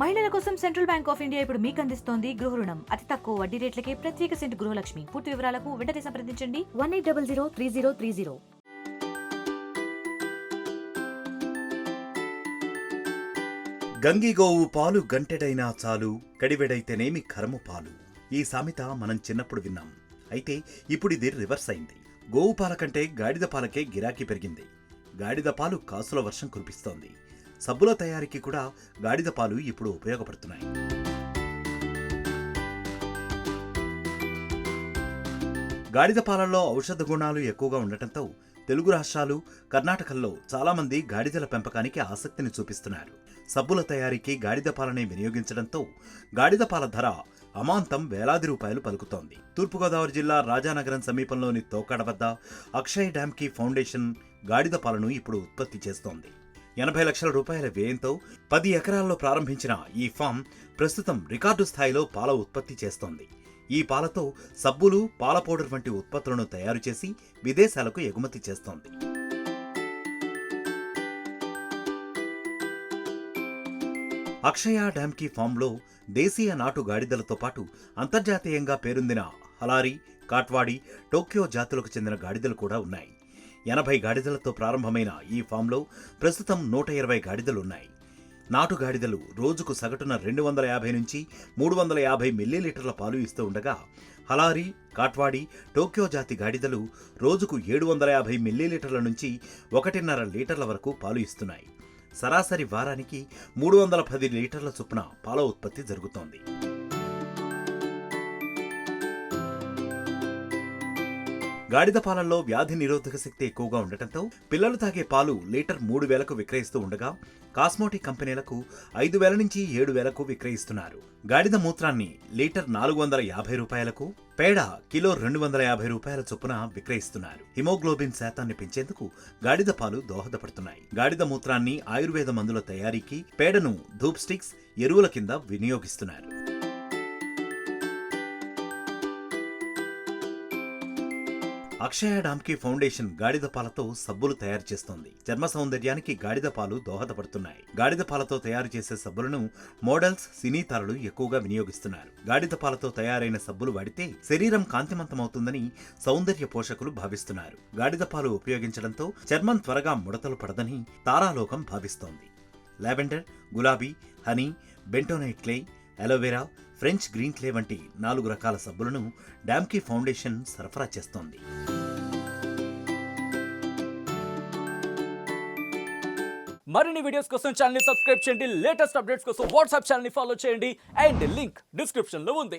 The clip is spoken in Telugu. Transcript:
మహిళల కోసం సెంట్రల్ బ్యాంక్ ఆఫ్ ఇండియా ఇప్పుడు మీకు అందిస్తోంది గృహ రుణం. అతి తక్కువ వడ్డీ రేట్లకే ప్రత్యేక సెంటు గృహలక్ష్మి. పూర్తి వివరాలకు వెంటనే సంప్రదించండి 18003030. గంగిగోవు పాలు గంటెడైనా చాలు, కడివెడైతేనేమి కరము పాలు. ఈ సామెత మనం చిన్నప్పుడు విన్నాం. అయితే ఇప్పుడు ఇది రివర్స్ అయింది. గోవు పాల కంటే గాడిద పాలకే గిరాకీ పెరిగింది. గాడిద పాలు కాసుల వర్షం కురిపిస్తోంది. సబ్బుల తయారీకి కూడా గాడిద పాలు ఇప్పుడు ఉపయోగపడుతున్నాయి. గాడిద పాలల్లో ఔషధ గుణాలు ఎక్కువగా ఉండటంతో తెలుగు రాష్ట్రాలు, కర్ణాటకల్లో చాలామంది గాడిదల పెంపకానికి ఆసక్తిని చూపిస్తున్నారు. సబ్బుల తయారీకి గాడిద పాలనే వినియోగించడంతో గాడిద పాల ధర అమాంతం వేలాది రూపాయలు పలుకుతోంది. తూర్పుగోదావరి జిల్లా రాజానగరం సమీపంలోని తోకాడ వద్ద అక్షయ్ డ్యామ్కి ఫౌండేషన్ గాడిద పాలను ఇప్పుడు ఉత్పత్తి చేస్తోంది. 80 లక్షల రూపాయల వ్యయంతో 10 ఎకరాల్లో ప్రారంభించిన ఈ ఫామ్ ప్రస్తుతం రికార్డు స్థాయిలో పాల ఉత్పత్తి చేస్తోంది. ఈ పాలతో సబ్బులు, పాల పౌడర్ వంటి ఉత్పత్తులను తయారు చేసి విదేశాలకు ఎగుమతి చేస్తోంది. అక్షయ డ్యామ్కి ఫామ్లో దేశీయ నాటు గాడిదలతో పాటు అంతర్జాతీయంగా పేరొందిన హలారీ, కాట్వాడి, టోక్యో జాతులకు చెందిన గాడిదలు కూడా ఉన్నాయి. 80 గాడిదలతో ప్రారంభమైన ఈ ఫామ్లో ప్రస్తుతం 120 గాడిదలున్నాయి. నాటు గాడిదలు రోజుకు సగటున 250 నుంచి 350 మిల్లీలీటర్ల పాలు ఇస్తూ ఉండగా, హలారీ, కాట్వాడి, టోక్యో జాతి గాడిదలు రోజుకు 750 మిల్లీలీటర్ల నుంచి 1.5 లీటర్ల వరకు పాలు ఇస్తున్నాయి. సరాసరి వారానికి 310 లీటర్ల చొప్పున పాల ఉత్పత్తి జరుగుతోంది. గాడిద పాలల్లో వ్యాధి నిరోధక శక్తి ఎక్కువగా ఉండటంతో పిల్లలు తాగే పాలు లీటర్ 3,000కు విక్రయిస్తూ ఉండగా, కాస్మోటిక్ కంపెనీలకు 5,000 నుంచి 7,000కు విక్రయిస్తున్నారు. గాడిద మూత్రాన్ని లీటర్ 450 రూపాయలకు, పేడ కిలో 250 రూపాయల చొప్పున విక్రయిస్తున్నారు. హిమోగ్లోబిన్ శాతాన్ని పెంచేందుకు గాడిద పాలు దోహదపడుతున్నాయి. గాడిద మూత్రాన్ని ఆయుర్వేద మందుల తయారీకి, పేడను ధూప్ స్టిక్స్, ఎరువుల కింద వినియోగిస్తున్నారు. అక్షయ డామ్కి ఫౌండేషన్ గాడిద పాలతో సబ్బులు తయారు చేస్తోంది. చర్మ సౌందర్యానికి గాడిద పాలు దోహదపడుతున్నాయి. గాడిద పాలతో తయారు చేసే సబ్బులను మోడల్స్, సినీ తారలు ఎక్కువగా వినియోగిస్తున్నారు. గాడిద పాలతో తయారైన సబ్బులు వాడితే శరీరం కాంతిమంతమవుతుందని సౌందర్య పోషకులు భావిస్తున్నారు. గాడిద పాలు ఉపయోగించడంతో చర్మం త్వరగా ముడతలు పడదని తారాలోకం భావిస్తోంది. లావెండర్, గులాబీ, honey, bentonite clay, aloe vera, French green clay వంటి 4 రకాల సబ్బులను డామ్కి ఫౌండేషన్ సరఫరా చేస్తోంది. మరిన్ని వీడియోస్ కోసం ఛానల్ ని సబ్స్క్రైబ్ చేయండి. లేటెస్ట్ అప్డేట్స్ కోసం వాట్సాప్ ఛానల్ ని ఫాలో చేయండి. అండ్ లింక్ డిస్క్రిప్షన్ లో ఉంది.